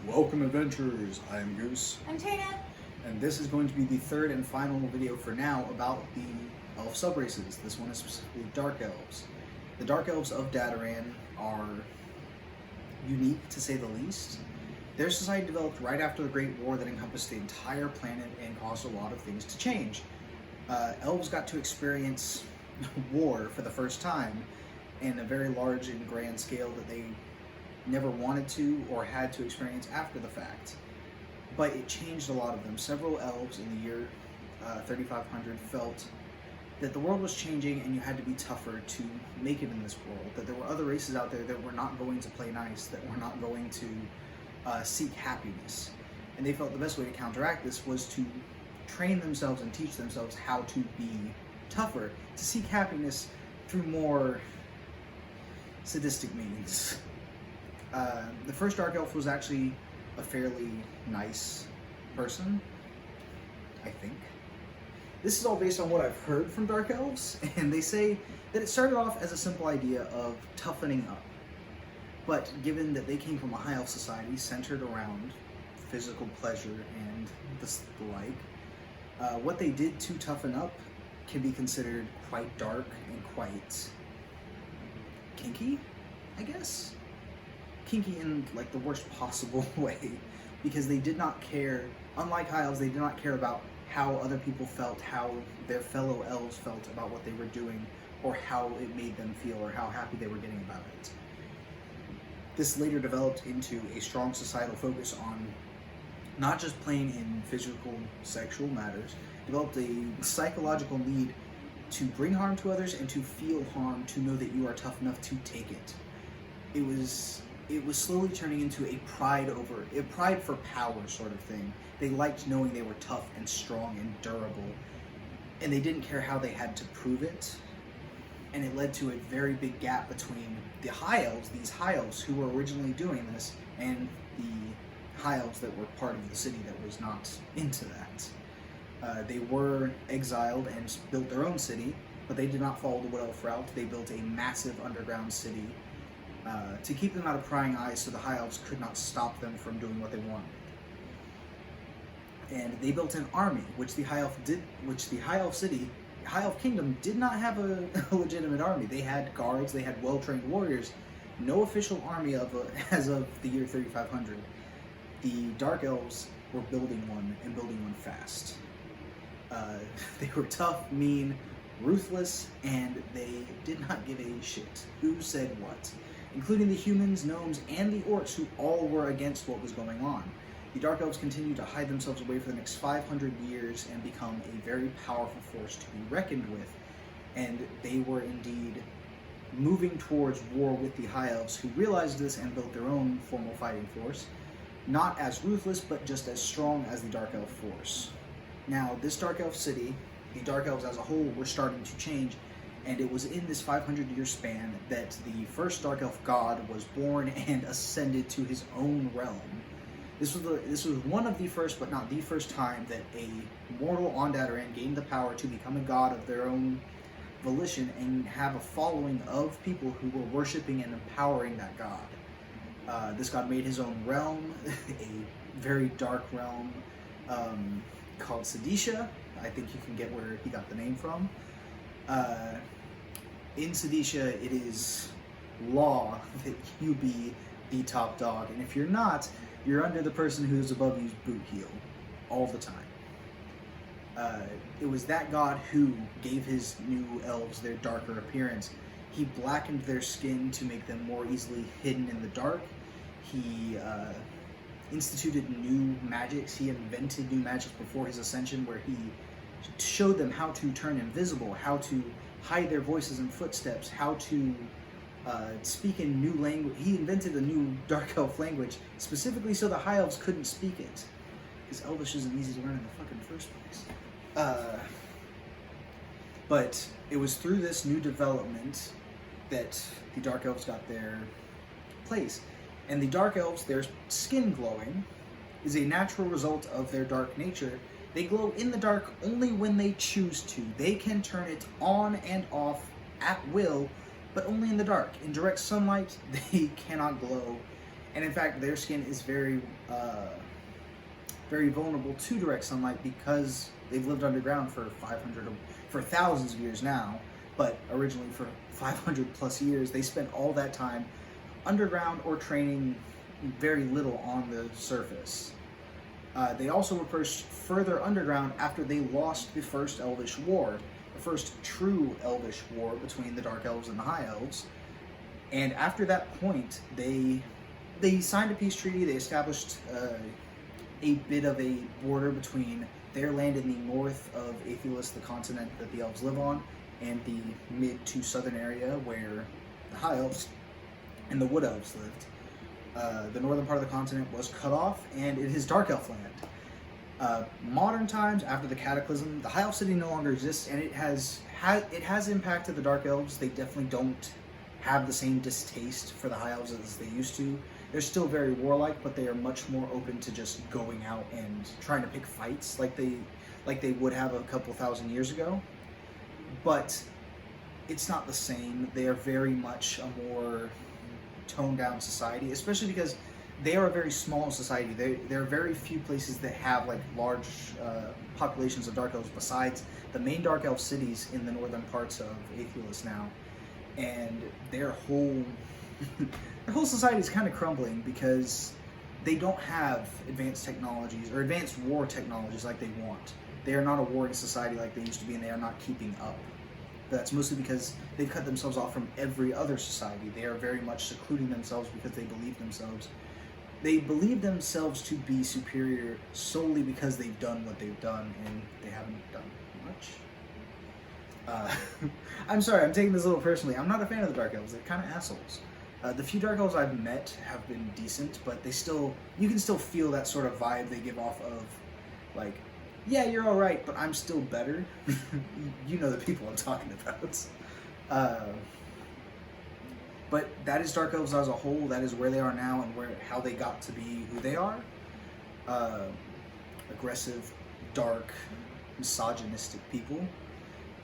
Welcome adventurers, I am Goose, I'm Tana. and this is going to be the third and final video for now about the elf subraces. This one is specifically Dark Elves. The Dark Elves of Dadoran are unique to say the least. Their society developed right after the Great War that encompassed the entire planet and caused a lot of things to change. Elves got to experience war for the first time in a very large and grand scale that they never wanted to or had to experience after the fact. But it changed a lot of them. Several elves in the year 3500 felt that the world was changing and you had to be tougher to make it in this world, that there were other races out there that were not going to play nice, that were not going to seek happiness. And they felt the best way to counteract this was to train themselves and teach themselves how to be tougher, to seek happiness through more sadistic means. The first Dark Elf was actually a fairly nice person, I think. This is all based on what I've heard from Dark Elves, and they say that it started off as a simple idea of toughening up. But given that they came from a high elf society centered around physical pleasure and the like, what they did to toughen up can be considered quite dark and quite kinky, I guess? Kinky in like the worst possible way, because they did not care, unlike high elves, they did not care about how other people felt, how their fellow elves felt about what they were doing, or how it made them feel, or how happy they were getting about it. This later developed into a strong societal focus on not just playing in physical, sexual matters, developed a psychological need to bring harm to others and to feel harm, to know that you are tough enough to take it. It was slowly turning into a pride for power sort of thing. They liked knowing they were tough and strong and durable, and they didn't care how they had to prove it. And it led to a very big gap between the high elves, these high elves who were originally doing this, and the high elves that were part of the city that was not into that. They were exiled and built their own city, but they did not follow the Wood Elf route. They built a massive underground city to keep them out of prying eyes, so the high elves could not stop them from doing what they wanted. And they built an army, which the high elf kingdom did not have a legitimate army. They had guards, they had well-trained warriors, no official army as of the year 3500. The Dark Elves were building one, and building one fast. They were tough, mean, ruthless, and they did not give a shit who said what, including the humans, gnomes, and the orcs, who all were against what was going on. The Dark Elves continued to hide themselves away for the next 500 years and become a very powerful force to be reckoned with, and they were indeed moving towards war with the High Elves, who realized this and built their own formal fighting force, not as ruthless, but just as strong as the Dark Elf force. Now, this Dark Elf city, the Dark Elves as a whole, were starting to change, and it was in this 500-year span that the first Dark Elf god was born and ascended to his own realm. This was one of the first, but not the first time that a mortal on Dadoran gained the power to become a god of their own volition and have a following of people who were worshipping and empowering that god. This god made his own realm, a very dark realm called Sadists. I think you can get where he got the name from. In Sadists, it is law that you be the top dog, and if you're not, you're under the person who's above you's boot heel all the time. It was that god who gave his new elves their darker appearance. He blackened their skin to make them more easily hidden in the dark. He instituted new magics. He invented new magics before his ascension, where he showed them how to turn invisible, how to hide their voices and footsteps, how to speak in new language. He invented a new Dark Elf language specifically so the High Elves couldn't speak it, because Elvish isn't easy to learn in the fucking first place. But it was through this new development that the Dark Elves got their place. And the Dark Elves, their skin glowing, is a natural result of their dark nature. They glow in the dark only when they choose to. They can turn it on and off at will, but only in the dark. In direct sunlight, they cannot glow, And in fact, their skin is very very vulnerable to direct sunlight because they've lived underground for thousands of years now, but originally for 500 plus years. They spent all that time underground or training very little on the surface. They also were pushed further underground after they lost the first Elvish War, the first true Elvish war between the Dark Elves and the High Elves. And after that point, they signed a peace treaty. They established a bit of a border between their land in the north of Aethelus, the continent that the Elves live on, and the mid to southern area where the High Elves and the Wood Elves lived. The northern part of the continent was cut off, and it is Dark Elf land. Modern times, after the Cataclysm, the High Elf city no longer exists, and it has impacted the Dark Elves. They definitely don't have the same distaste for the High Elves as they used to. They're still very warlike, but they are much more open to just going out and trying to pick fights like they would have a couple thousand years ago. But it's not the same. They are very much a more toned down society, especially because they are a very small society. There are very few places that have like large populations of Dark Elves besides the main Dark Elf cities in the northern parts of Aethelus now. And their whole society is kind of crumbling because they don't have advanced technologies or advanced war technologies like they want. They are not a warring society like they used to be, and they are not keeping up. That's mostly because they've cut themselves off from every other society. They are very much secluding themselves because they believe themselves to be superior solely because they've done what they've done, and they haven't done much. I'm sorry, I'm taking this a little personally. I'm not a fan of the Dark Elves. They're kind of assholes. The few Dark Elves I've met have been decent, but you can still feel that sort of vibe they give off of, like, yeah, you're alright, but I'm still better. You know the people I'm talking about. But that is Dark Elves as a whole. That is where they are now and how they got to be who they are. Aggressive, dark, misogynistic people.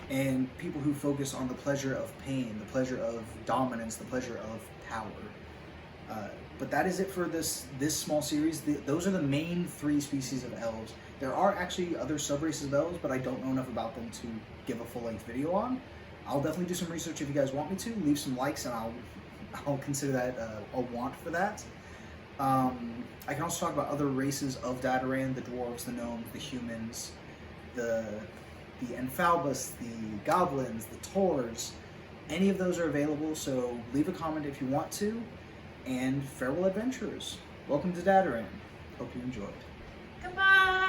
And people who focus on the pleasure of pain, the pleasure of dominance, the pleasure of power. But that is it for this small series. Those are the main three species of elves. There are actually other sub-races of elves, but I don't know enough about them to give a full-length video on. I'll definitely do some research if you guys want me to. Leave some likes, and I'll consider that a want for that. I can also talk about other races of Dadoran: the dwarves, the gnomes, the humans, the Enfalbus, the goblins, the Tors. Any of those are available, so leave a comment if you want to. And farewell, adventurers. Welcome to Dadoran. Hope you enjoyed. Goodbye!